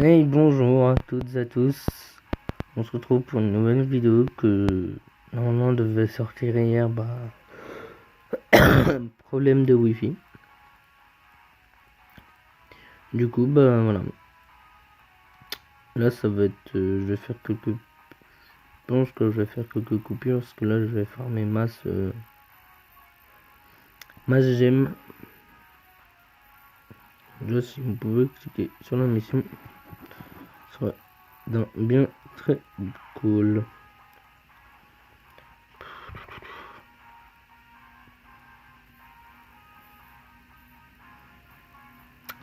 Hey, bonjour à toutes et à tous. On se retrouve pour une nouvelle vidéo que normalement devait sortir hier. Problème de Wi-Fi. Du coup, voilà. Là, ça va être. Je vais faire quelques. Je pense que je vais faire quelques coupures parce que là, je vais faire mes masses. Masses j'aime. Là, si vous pouvez cliquer sur la mission, ça sera bien très cool.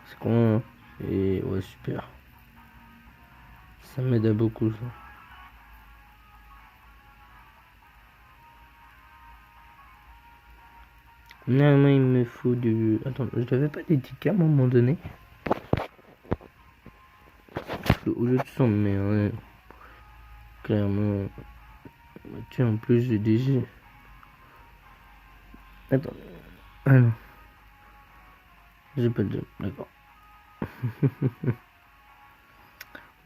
C'est con, hein. Et ouais, super. Ça m'aide à beaucoup ça. Non, moi il me faut du. Attends, je n'avais pas des tickets à un moment donné. Au lieu de 100, mais ouais, clairement. Tiens, en plus j'ai déjà. Attends. Ah non. J'ai pas de job, d'accord.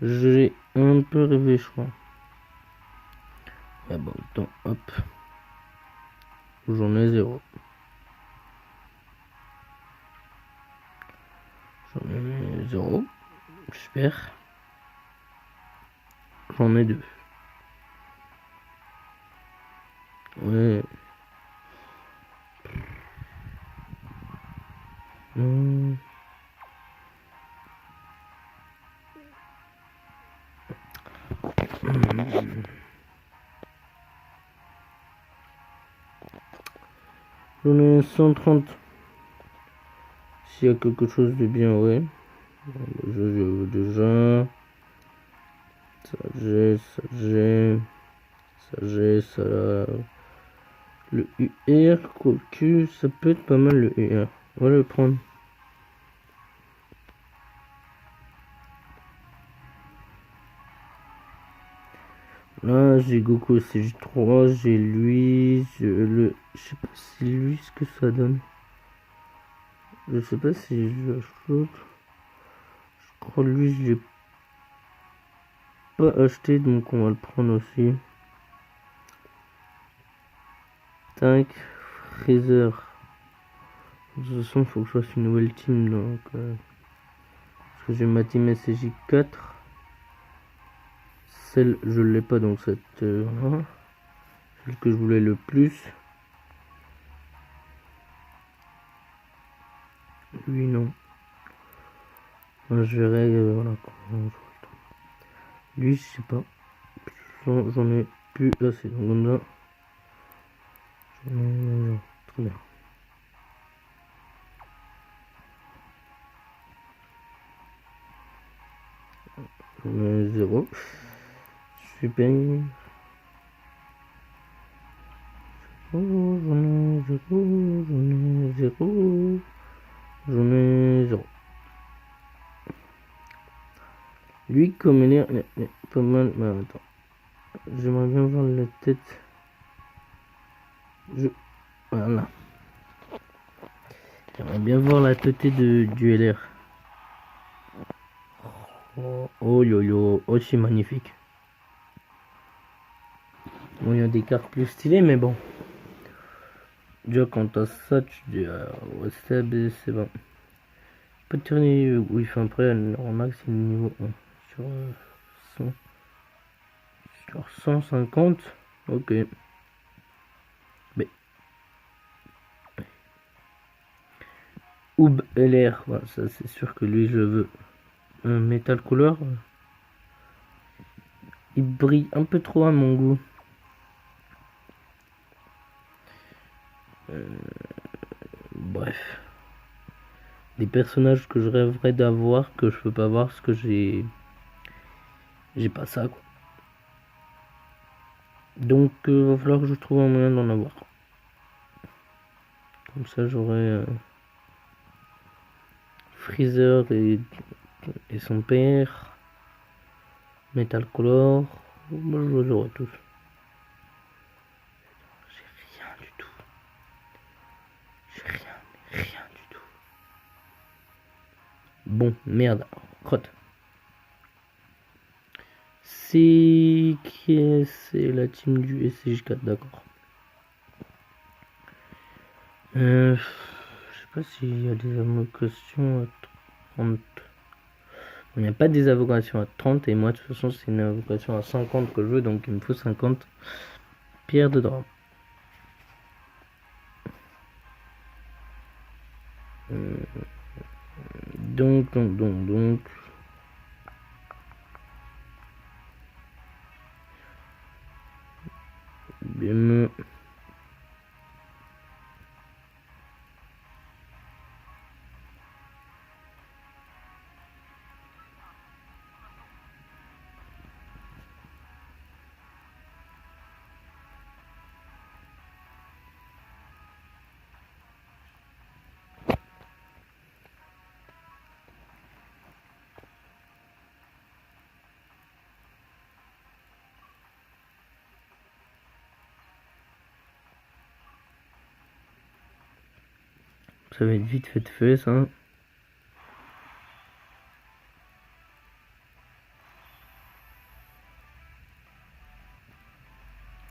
J'ai un peu rêvé, je crois. Ah bon, attends, hop. J'en ai 0. J'en ai 0. Super. J'en ai 2. Ouais. Non. J'en ai 130. S'il y a quelque chose de bien, ouais. Je déjà. Ça j'ai, ça. Le UR, quoique, ça peut être pas mal le UR. On va le prendre. Là, j'ai Goku CJ3, j'ai lui, je sais pas si lui, ce que ça donne. Je sais pas si je l'achète. Je crois lui, je l'ai pas acheté, donc on va le prendre aussi. Tac, Freezer. De toute façon, il faut que je fasse une nouvelle team, donc... parce que j'ai ma team SCJ4. Celle, je l'ai pas, donc cette... voilà. Celle que je voulais le plus. Lui, non. Je verrai, voilà. Lui, je sais pas. J'en ai plus assez. Donc là, j'en ai... Très bien. J'en ai 0. Super. J'en ai 0. J'en ai 0. J'en ai 0. Lui, comme il est pas mal. Mais attends. J'aimerais bien voir la tête. Voilà. J'aimerais bien voir la tête du LR. Oh yo yo. Oh, c'est magnifique. Bon, il y a des cartes plus stylées, mais bon. Déjà, quand t'as ça, tu dis, ouais, c'est bon. Pas de tourner où il fait après, en max, c'est le niveau 1. Sur 100. Sur 150. Ok. Mais. Oub LR. Ouais, ça, c'est sûr que lui, je veux. Un métal couleur. Il brille un peu trop à mon goût. Bref. Des personnages que je rêverais d'avoir, que je peux pas voir parce que j'ai pas ça, quoi. Donc, va falloir que je trouve un moyen d'en avoir. Comme ça, j'aurai Freezer et son père. Metal Color. Moi, je les aurai tous. J'ai rien du tout. J'ai rien du tout. Bon, merde. Crotte. C'est la team du SCJ4, d'accord. Je sais pas s'il y a des invocations à 30. Il n'y a pas des invocations à 30 et moi de toute façon c'est une invocation à 50 que je veux, donc il me faut 50 pierres de drap. Donc. Bien. Ça va être vite fait ça.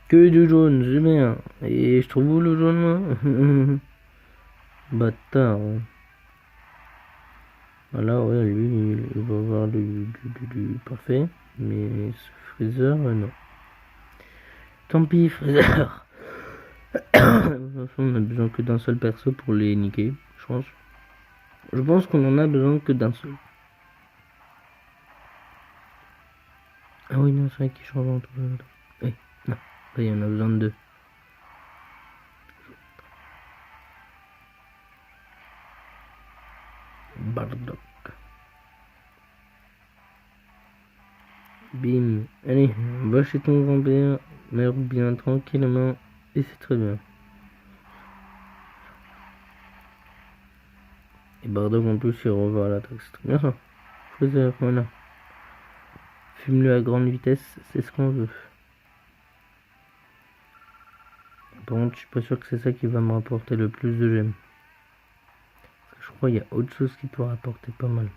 Que du jaune, c'est bien. Et je trouve où le jaune moi? Bâtard. Hein. Voilà, ouais, lui, il va avoir du parfait. Mais ce Freezer, non. Tant pis, Freezer. De toute façon, on a besoin que d'un seul perso pour les niquer, je pense. Je pense qu'on en a besoin que d'un seul. Ah oui, non, c'est vrai qu'il change entre les deux. Eh, non, là, il y en a besoin de deux. Bardock. Bim. Allez, va chez ton grand-père, meurs bien tranquillement, et c'est très bien. Et Bardock en plus il revoit à l'attaque, c'est très bien ça. Freezer, voilà. Fume-le à grande vitesse, c'est ce qu'on veut. Par contre, je suis pas sûr que c'est ça qui va me rapporter le plus de gemmes. Je crois qu'il y a autre chose qui peut rapporter pas mal.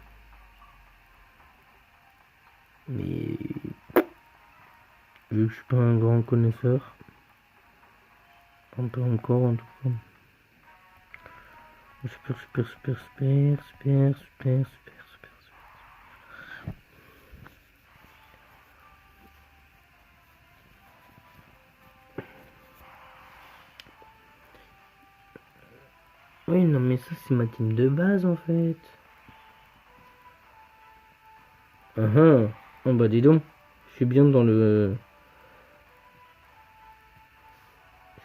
Mais vu que je suis pas un grand connaisseur, un peu encore en tout cas. Super. Oui, non, mais ça, c'est ma team de base, en fait. Oh, bah, dis donc. Je suis bien dans le...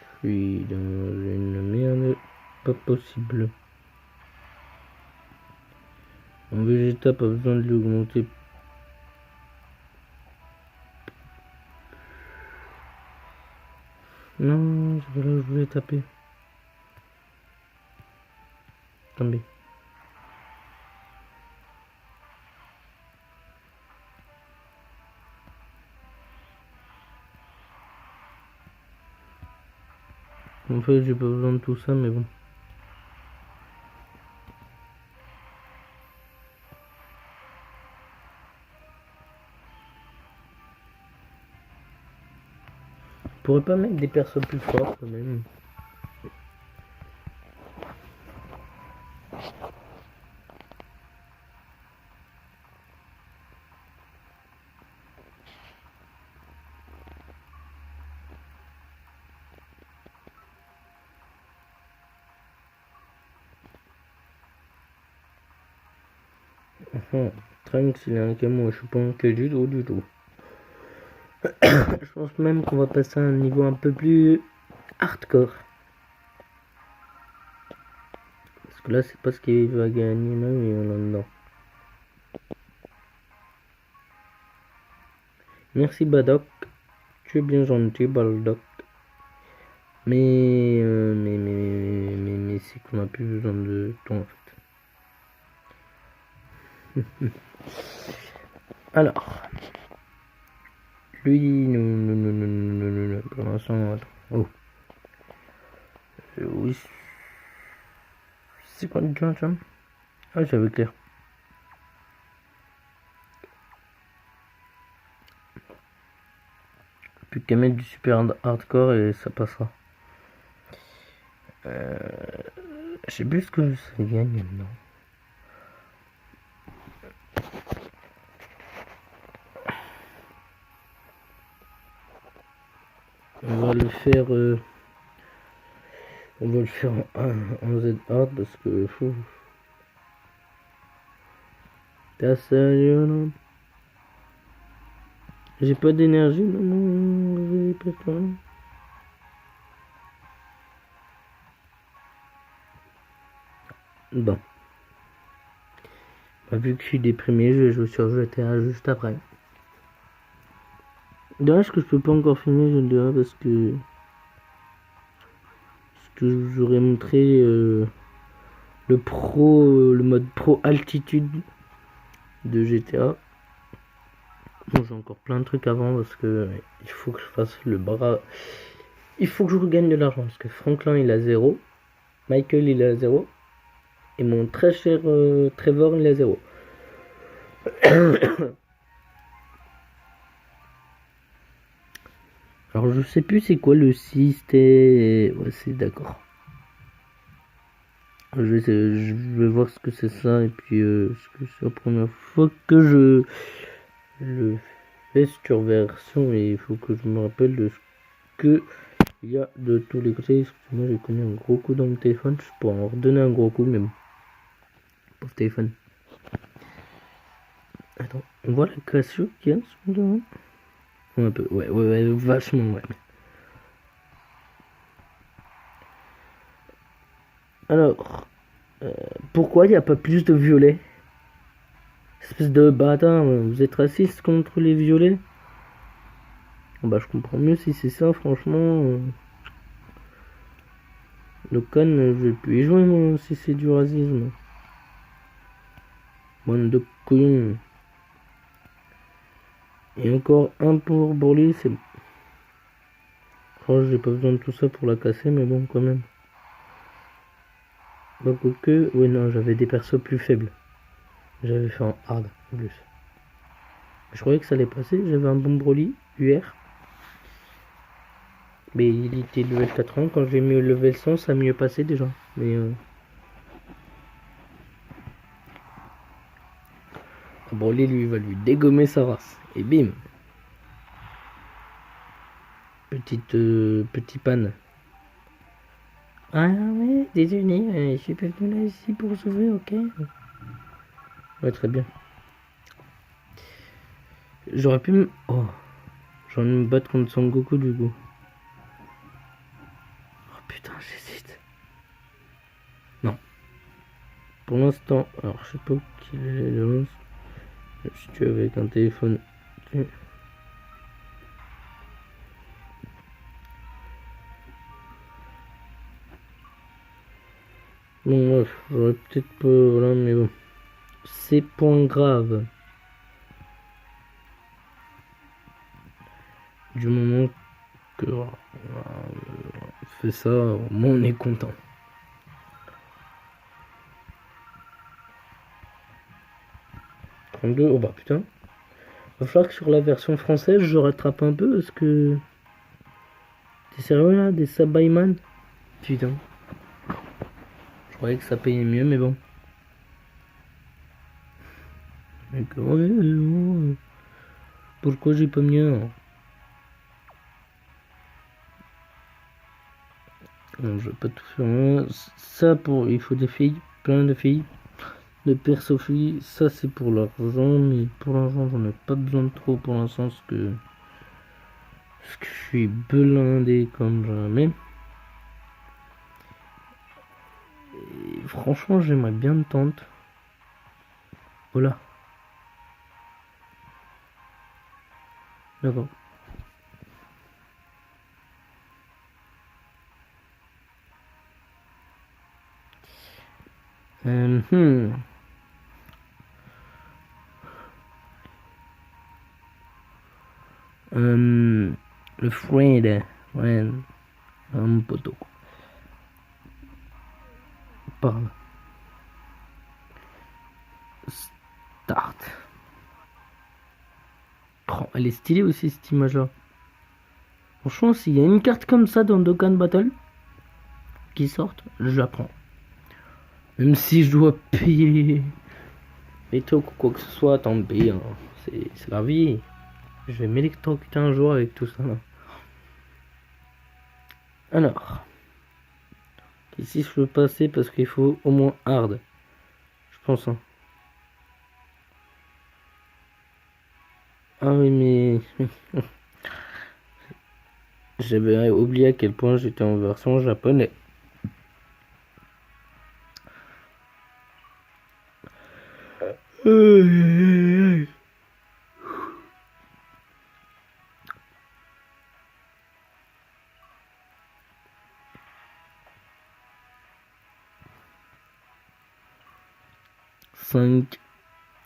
Je suis dans une merde pas possible. Mon Vegeta, pas besoin de l'augmenter. Non, c'est pas là où je voulais taper. Tombé. En fait, j'ai pas besoin de tout ça, mais bon. Je pourrais pas mettre des persos plus forts, quand même. Trunks, il a un camo, je suis pas inquiet du tout. Je pense même qu'on va passer à un niveau un peu plus hardcore. Parce que là, c'est pas ce qu'il va gagner, là, mais on est dedans. Merci Badoc, tu es bien gentil, Baldoc. Mais c'est qu'on a plus besoin de toi en fait. Alors, lui, nous, pour l'instant, attends. Oh, oui. C'est quoi le jump? Ah, j'avais clair. Plus qu'à mettre du super hardcore et ça passera. Je sais plus ce que ça gagne maintenant. On va le faire en Z hard parce que fou. T'as sérieux non? J'ai pas d'énergie non, j'ai pas de Bon. Vu que je suis déprimé, je vais jouer sur GTA juste après. Dommage que je peux pas encore filmer GTA parce que j'aurais montré le mode pro altitude de GTA. Bon, j'ai encore plein de trucs avant parce que il faut que je fasse le bras. Il faut que je regagne de l'argent parce que Franklin il a 0, Michael il a 0 et mon très cher Trevor il a 0. Alors je sais plus c'est quoi le système. Ouais, c'est d'accord. Je vais voir ce que c'est ça et puis ce que c'est la première fois que je le fais sur version et il faut que je me rappelle de ce que il y a de tous les côtés. Excusez-moi, j'ai connu un gros coup dans mon téléphone. Je pourrais en redonner un gros coup, mais bon. Pauvre téléphone. Attends, on voit la cassure qu'il y a sur le un peu, ouais, vachement, ouais. Alors, pourquoi il n'y a pas plus de violets? Espèce de bâtard, vous êtes raciste contre les violets? Bah, je comprends mieux si c'est ça, franchement. Le con, je vais plus y jouer, moi, si c'est du racisme. Bande de couillons. Et encore un pour Broly, c'est bon. Franchement, j'ai pas besoin de tout ça pour la casser, mais bon, quand même. Bah, quoique, ouais, non, j'avais des persos plus faibles. J'avais fait en hard, en plus. Je croyais que ça allait passer, j'avais un bon Broly, UR. Mais il était level 80, quand j'ai mis le level 100, ça a mieux passé déjà. Mais Broly, lui, va lui dégommer sa race. Et bim. Petit panne. Ah ouais, désolé, je suis pas venu là ici pour sauver, ok. Ouais, très bien. J'aurais pu me... Oh. J'aurais dû me battre contre Son Goku du coup. Oh putain, j'hésite. Non. Pour l'instant, alors je sais pas qu'il est le 11. Je suis avec un téléphone. Bon, bref, j'aurais peut-être pas. Voilà, mais bon. C'est point grave. Du moment que on fait ça, au moins on est content. Oh bah putain. Va falloir que sur la version française je rattrape un peu parce que. T'es sérieux là? Des Sabaiman? Putain. Je croyais que ça payait mieux, mais bon. Ouais, pourquoi j'ai pas mieux hein? Non, je vais pas tout faire. Ça pour. Il faut des filles, plein de filles. De perso filles, ça c'est pour l'argent, mais pour l'argent j'en ai pas besoin de trop pour l'instant parce que je suis blindé comme jamais. Et franchement j'aimerais bien me tenter. Voilà. D'accord. Le Fred, ouais, un poteau. Parle. Start. Oh, elle est stylée aussi cette image là. Franchement, s'il y a une carte comme ça dans Dokkan Battle qui sorte, je la prends. Même si je dois payer les trucs ou quoi que ce soit, tant pis, hein. C'est la vie. Je vais m'électrocuter un jour avec tout ça là. Alors, ici je peux passer parce qu'il faut au moins hard. Je pense. Hein. Ah oui, mais j'avais oublié à quel point j'étais en version japonais. Cinq.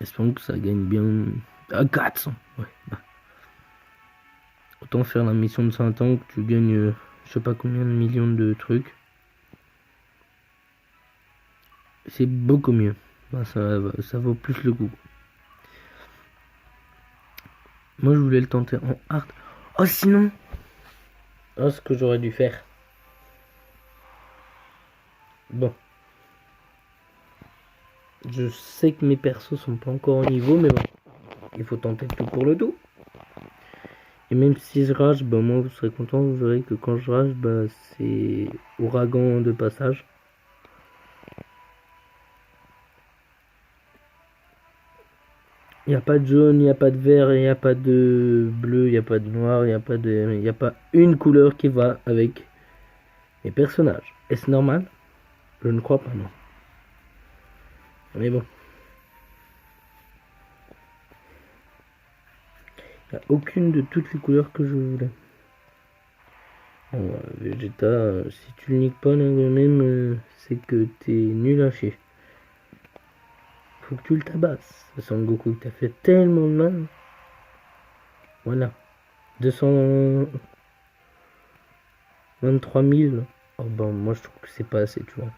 Espérons que ça gagne bien. Ah, 400. Ouais. Autant faire la mission de 5 ans que tu gagnes je sais pas combien de millions de trucs. C'est beaucoup mieux. Bah, ça vaut plus le coup. Moi je voulais le tenter en hard. Oh sinon. Oh ce que j'aurais dû faire. Bon. Je sais que mes persos sont pas encore au niveau, mais bon. Il faut tenter le tout pour le tout. Et même si je rage, bah moi vous serez content, vous verrez que quand je rage, bah c'est ouragan de passage. Il n'y a pas de jaune, il n'y a pas de vert, il n'y a pas de bleu, il n'y a pas de noir, il n'y a pas une couleur qui va avec les personnages. Est-ce normal? Je ne crois pas, non. Mais bon. Il n'y a aucune de toutes les couleurs que je voulais. Bon, Vegeta, si tu le niques pas, là, même, c'est que t'es nul à chier. Faut que tu le tabasses. Son Goku t'a fait tellement de mal. Voilà. 223 000. Oh ben, moi je trouve que c'est pas assez, tu vois.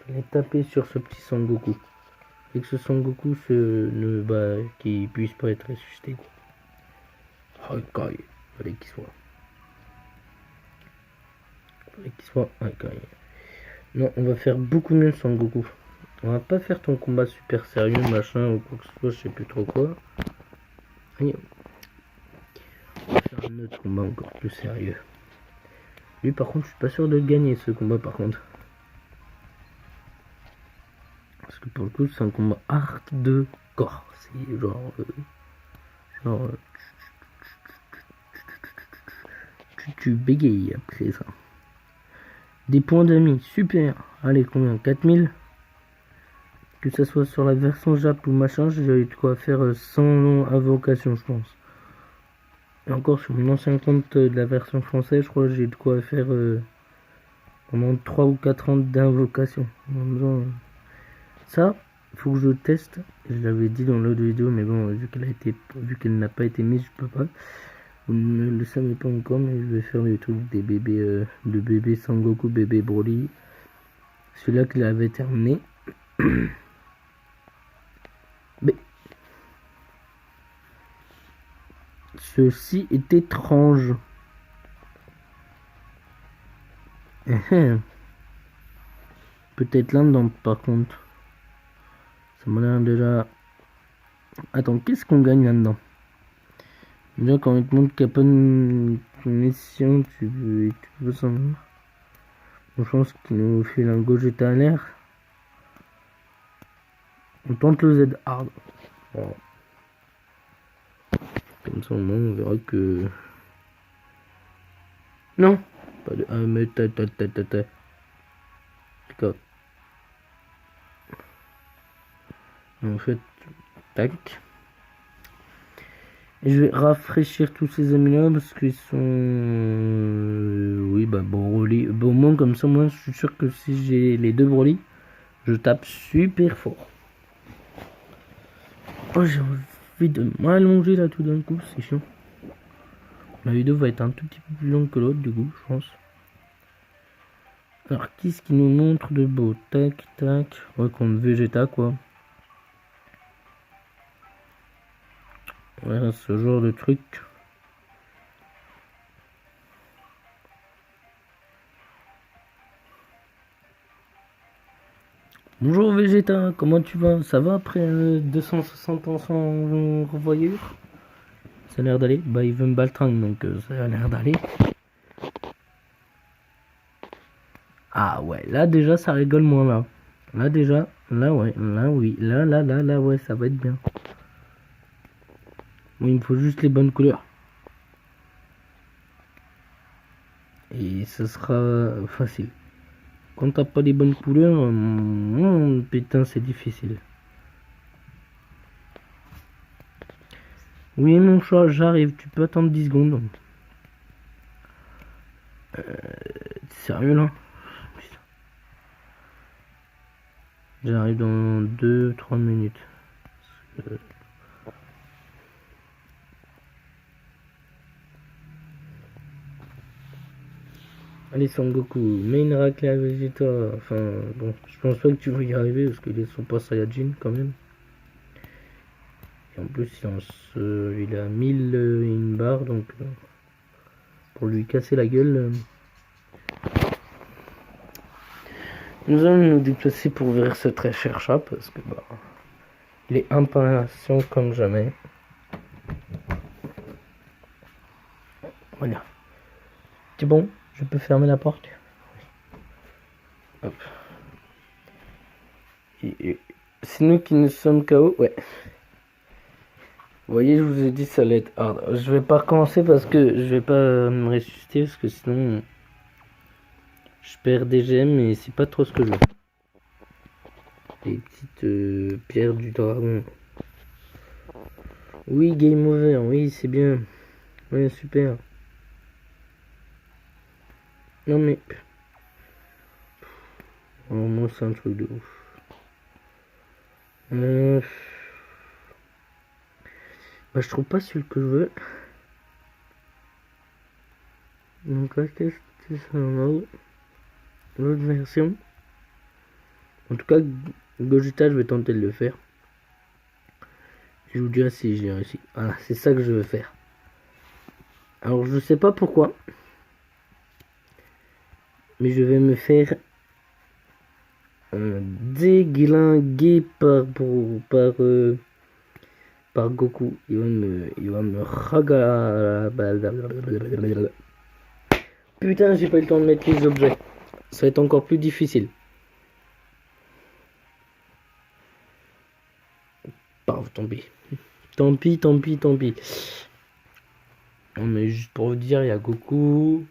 Fallait taper sur ce petit Son Goku. Et que ce Son Goku qu'il puisse pas être ressuscité, quoi. Haikai. Fallait qu'il soit. Haikai. Non, on va faire beaucoup mieux Son Goku. On va pas faire ton combat super sérieux, machin, ou quoi que ce soit, je sais plus trop quoi. Et on va faire un autre combat encore plus sérieux. Lui, par contre, je suis pas sûr de le gagner, ce combat, par contre. Parce que pour le coup, c'est un combat hard de corps. C'est genre... tu bégayes après ça. Des points d'amis, super. Allez, combien? 4000. Que ça soit sur la version Jap ou machin, j'ai eu de quoi faire 100 invocations, je pense. Et encore sur mon ancien compte de la version française, je crois que j'ai de quoi faire pendant 3 ou 4 ans d'invocations. Ça, faut que je teste. Je l'avais dit dans l'autre vidéo, mais bon, vu qu'elle n'a pas été mise, je peux pas. Vous ne le savez pas encore, mais je vais faire des trucs des bébés, de bébé Sangoku, bébé Broly. Celui-là qu'il avait terminé. Mais ceci est étrange. Peut-être là-dedans, par contre. Ça m'a l'air déjà... Attends, qu'est-ce qu'on gagne là-dedans? Déjà, quand il te montre qu'il n'y a pas de mission, tu peux s'en venir. Je pense qu'il nous file un Gogeta à l'air. On tente le Z hard. Bon. Comme ça, au moins, on verra que... Non. Pas de... Ah, mais D'accord. En fait, tac. Et je vais rafraîchir tous ces amis là parce qu'ils sont... oui, bah Broly. Bon, moins comme ça, moi je suis sûr que si j'ai les deux Broly, je tape super fort. Oh, j'ai envie de m'allonger là tout d'un coup, c'est chiant. La vidéo va être un tout petit peu plus longue que l'autre, du coup, je pense. Alors, qu'est-ce qui nous montre de beau? Tac, tac. Ouais, contre Vegeta, quoi. Voilà, ce genre de truc. Bonjour Vegeta, comment tu vas? Ça va après 260 ans sans revoyure? Ça a l'air d'aller. Bah il veut me baltringue donc ça a l'air d'aller. Ah ouais, là déjà ça rigole moins là. Là déjà, là ouais, là oui, là ouais, ça va être bien. Oui, il me faut juste les bonnes couleurs. Et ce sera facile. Quand t'as pas les bonnes couleurs, putain c'est difficile. Oui mon chat, j'arrive, tu peux attendre 10 secondes. T'es sérieux là? J'arrive dans 2-3 minutes. Allez Sangoku, mets une raclée à Vegeta. Enfin bon, je pense pas que tu vas y arriver parce qu'il est son pas Saiyajin quand même. Et en plus il a 1000 et une barre donc pour lui casser la gueule. Nous allons nous déplacer pour ouvrir ce très cher chat parce que bah il est impatient comme jamais. Voilà. C'est bon, je peux fermer la porte. Hop. C'est nous qui nous sommes KO, ouais. Vous voyez, je vous ai dit ça allait être hard. Je vais pas recommencer parce que je vais pas me ressusciter parce que sinon je perds des gemmes et c'est pas trop ce que je veux. Les petites pierres du dragon. Oui, game over, oui, c'est bien. Oui, super. Non mais... Oh, moi c'est un truc de ouf. Bah, je trouve pas celui que je veux. Donc là, qu'est-ce que c'est l'autre version? En tout cas, Gogeta, je vais tenter de le faire. Je vous dirai si j'ai réussi. Voilà, c'est ça que je veux faire. Alors, je sais pas pourquoi. Mais je vais me faire déglinguer par Goku. Il va me Putain, j'ai pas eu le temps de mettre les objets. Ça va être encore plus difficile. Paf, tant pis. Tant pis. Non, mais juste pour vous dire, il y a Goku,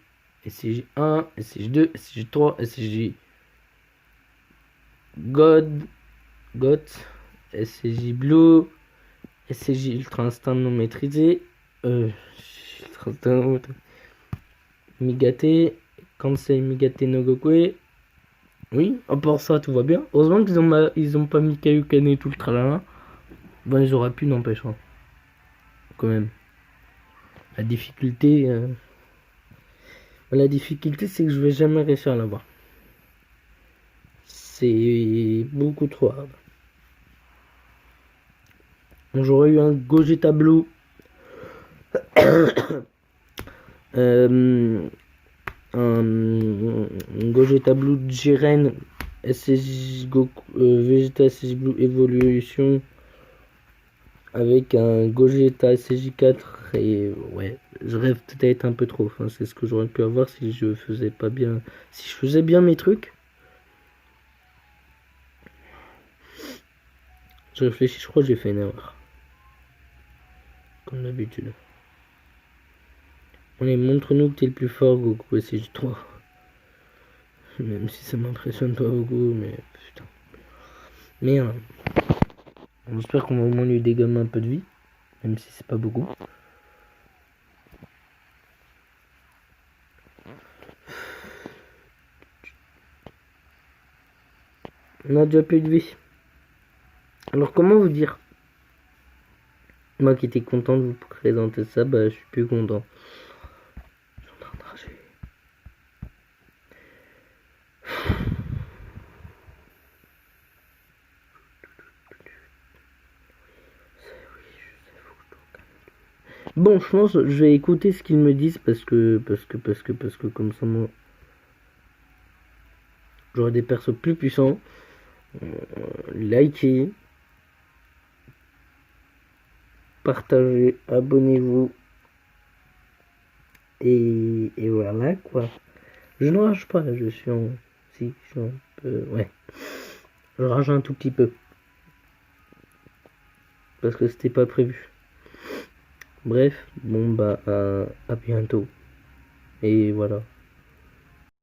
SCJ1, SCJ2, SCJ3, SCJ God, SCJ Blue, SCJ Ultra Instinct non maîtrisé, Ultra Instinct Migate, Kansei Migate no Gokue. Oui, à part ça, tout va bien. Heureusement qu'ils ont pas mis Kaioken et tout le tralala. Bon, ils auraient pu, n'empêche. Hein. Quand même. La difficulté, c'est que je vais jamais réussir à l'avoir. C'est beaucoup trop hard. Bon, j'aurais eu un Gogeta Blue. Un Gogeta Blue Jiren SSJ Goku, Vegeta SSJ Blue Evolution avec un Gogeta SSJ4 et ouais, je rêve peut-être un peu trop. Enfin, c'est ce que j'aurais pu avoir si je faisais pas bien, si je faisais bien mes trucs. Je réfléchis, je crois que j'ai fait une erreur. Comme d'habitude. Allez, montre-nous que t'es le plus fort, Goku SSJ3. Même si ça m'impressionne pas beaucoup, mais putain. Merde. J'espère qu'on va au moins lui dégommer un peu de vie. Même si c'est pas beaucoup. On a déjà plus de vie. Alors comment vous dire? Moi qui étais content de vous présenter ça, bah je suis plus content. Je suis en train de rager. Bon, je pense que je vais écouter ce qu'ils me disent parce que comme ça moi j'aurai des persos plus puissants. likez, partagez, abonnez-vous. Et voilà quoi. Je ne rage pas, je suis en... Si, je suis un peu... Ouais. Je rage un tout petit peu. Parce que c'était pas prévu. Bref, bon bah à bientôt. Et voilà.